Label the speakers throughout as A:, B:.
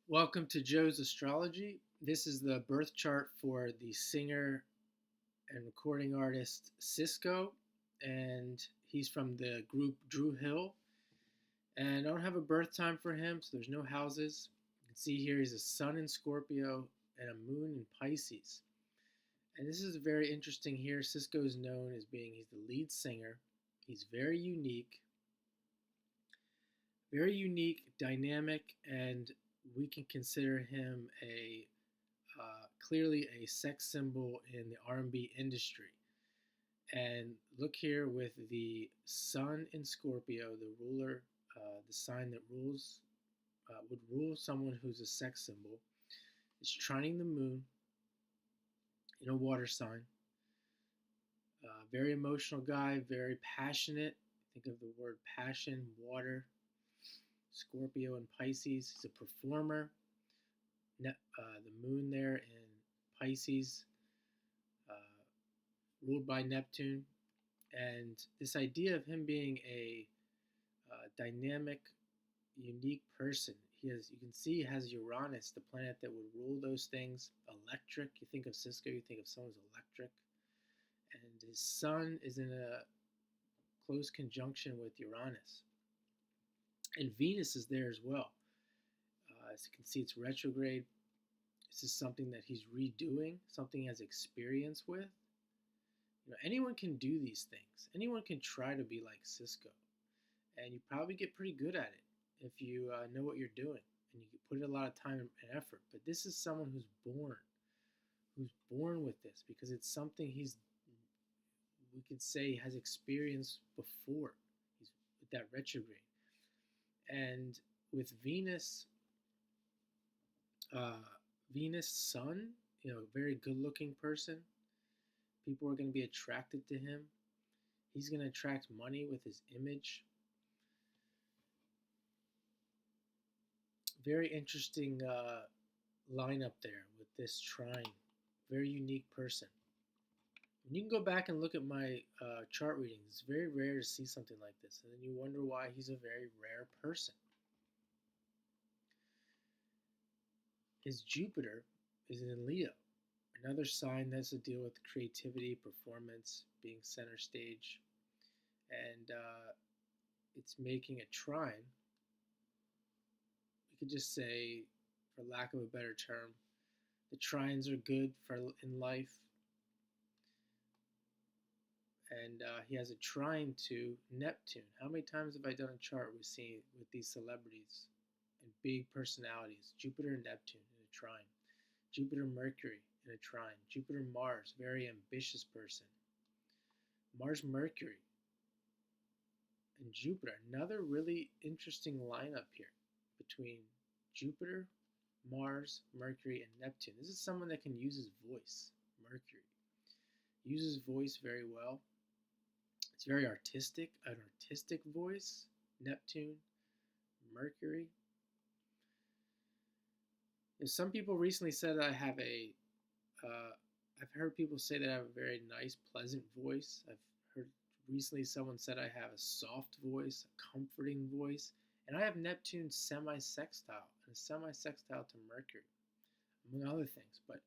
A: Welcome to Joe's Astrology. This is the birth chart for the singer and recording artist SISQO, and he's from the group Drew Hill. And I don't have a birth time for him, so there's no houses. You can see here he's a sun in Scorpio and a moon in Pisces. And this is very interesting here. SISQO is known as being he's the lead singer. He's very unique, dynamic, and we can consider him a clearly a sex symbol in the R&B industry. And look here with the Sun in Scorpio, the ruler, the sign that rules would rule someone who's a sex symbol. Is trining the moon in a water sign. Very emotional guy, very passionate. Think of the word passion, water. Scorpio and Pisces. He's a performer. The moon there in Pisces, uh, ruled by Neptune, and this idea of him being a dynamic, unique person. You can see, he has Uranus, the planet that would rule those things. Electric. You think of SISQO, you think of someone who's electric, and his sun is in a close conjunction with Uranus, and Venus is there as well. As you can see, it's retrograde. This is something that he's redoing, something he has experience with. Anyone can do these things. Anyone can try to be like SISQO, and you probably get pretty good at it if you know what you're doing and you put in a lot of time and effort. But this is someone who's born with this because it's something we could say has experienced before. He's with that retrograde, and with uh, Venus Sun, very good-looking person. People are going to be attracted to him. He's going to attract money with his image. Very interesting lineup there with this trine. Very unique person. And you can go back and look at my chart readings. It's very rare to see something like this, and then you wonder why he's a very rare person. His Jupiter is in Leo, another sign that has to deal with creativity, performance, being center stage, and it's making a trine. We could just say, for lack of a better term, the trines are good for in life, and he has a trine to Neptune. How many times have I done a chart we've seen with these celebrities and big personalities? Jupiter and Neptune in a trine. Jupiter Mercury in a trine. Jupiter Mars, very ambitious person. Mars Mercury and Jupiter, another really interesting lineup here between Jupiter, Mars, Mercury, and Neptune. This is someone that can use his voice. Mercury uses voice very well. It's very artistic, an artistic voice. Neptune, Mercury. Some people recently said that I have I've heard people say that I have a very nice, pleasant voice. I've heard recently someone said I have a soft voice, a comforting voice, and I have Neptune semi-sextile and a semi-sextile to Mercury, among other things. But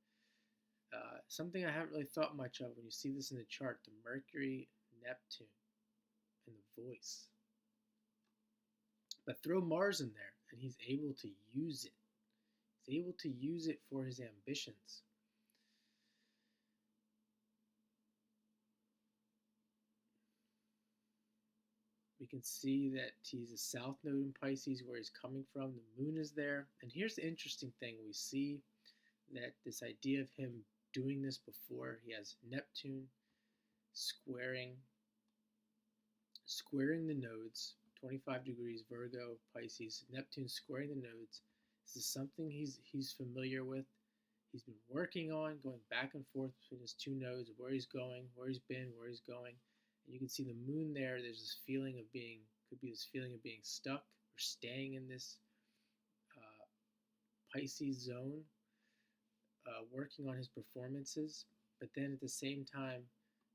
A: something I haven't really thought much of when you see this in the chart, the Mercury, Neptune, and the voice. But throw Mars in there, and he's able to use it. He's able to use it for his ambitions. We can see that he's a south node in Pisces where he's coming from. The moon is there. And here's the interesting thing. We see that this idea of him doing this before, he has Neptune squaring the nodes, 25 degrees Virgo, Pisces, Neptune squaring the nodes. This is something he's familiar with. He's been working on, going back and forth between his two nodes, where he's going, where he's been, where he's going. And you can see the moon there. There's this feeling of being, could be this feeling of being stuck or staying in this Pisces zone, working on his performances, but then at the same time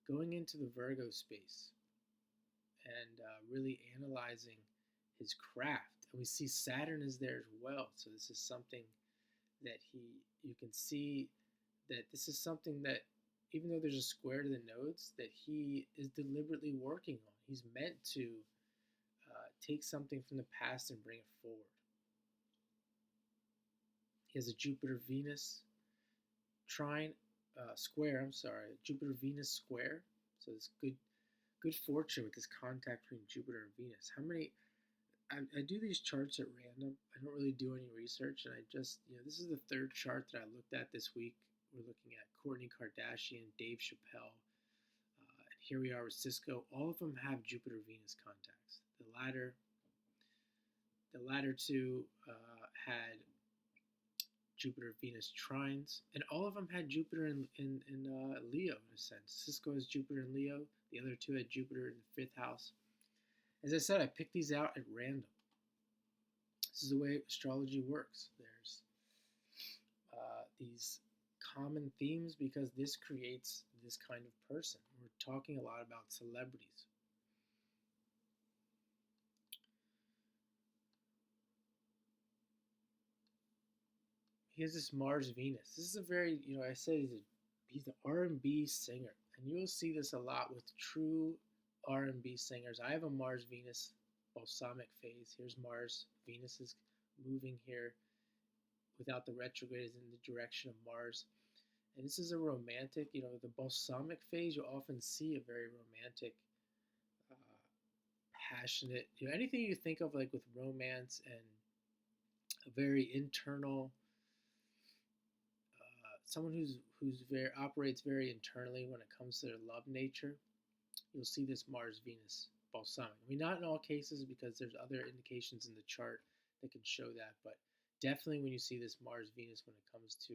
A: going into the Virgo space and really analyzing his craft And we see Saturn is there as well. So this is something that you can see that this is something that, even though there's a square to the nodes, that he is deliberately working on. He's meant to take something from the past and bring it forward. He has a Jupiter Venus trine square. I'm sorry, Jupiter Venus square. So it's good fortune with this contact between Jupiter and Venus. How many? I do these charts at random. I don't really do any research, and I just, this is the third chart that I looked at this week. We're looking at Kourtney Kardashian, Dave Chappelle, and here we are with SISQO. All of them have Jupiter Venus contacts. The latter two had Jupiter Venus trines, and all of them had Jupiter in Leo in a sense. SISQO has Jupiter in Leo. The other two had Jupiter in the fifth house. As I said, I picked these out at random. This is the way astrology works. There's these common themes because this creates this kind of person. We're talking a lot about celebrities. He has this Mars Venus. This is a very, I said he's an R&B singer, and you'll see this a lot with true R&B singers. I have a Mars Venus balsamic phase. Here's Mars. Venus is moving here without the retrograde, is in the direction of Mars. And this is a romantic, the balsamic phase, you'll often see a very romantic, passionate, anything you think of like with romance and a very internal, someone who's very operates very internally when it comes to their love nature. You'll see this Mars Venus balsamic. I mean, not in all cases because there's other indications in the chart that can show that, but definitely when you see this Mars Venus when it comes to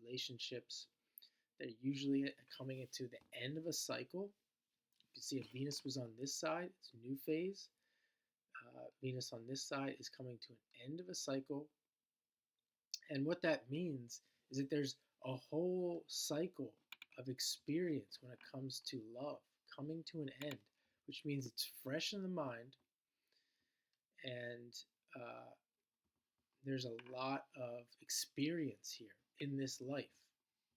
A: relationships, they're usually coming into the end of a cycle. You can see if Venus was on this side, it's a new phase. Venus on this side is coming to an end of a cycle. And what that means is that there's a whole cycle of experience when it comes to love coming to an end, which means it's fresh in the mind, and there's a lot of experience here in this life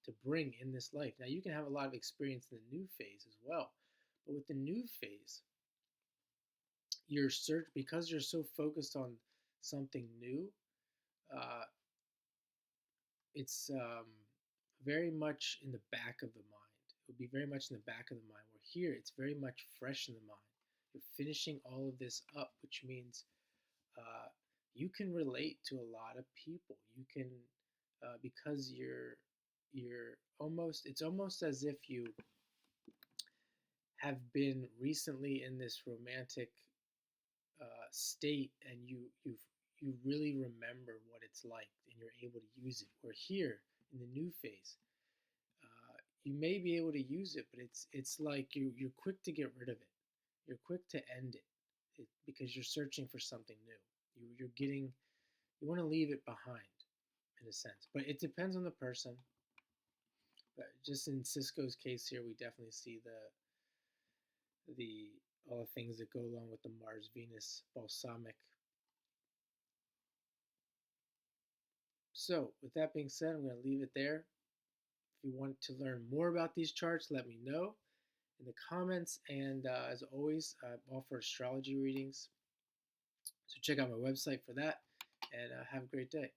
A: to bring in this life. Now, you can have a lot of experience in the new phase as well, but with the new phase, because you're so focused on something new, it's very much in the back of the mind. It would be very much in the back of the mind. Where here, it's very much fresh in the mind. You're finishing all of this up, which means you can relate to a lot of people. You can, because you're almost. It's almost as if you have been recently in this romantic state, and you really remember what it's like, and you're able to use it. Where here in the new phase, you may be able to use it, but it's like you're quick to get rid of it. You're quick to end it because you're searching for something new. You want to leave it behind in a sense, but it depends on the person. But just in SISQO's case here, we definitely see the all the things that go along with the Mars Venus balsamic. So with that being said, I'm going to leave it there. If you want to learn more about these charts, let me know in the comments. And as always, I offer astrology readings. So check out my website for that, and have a great day.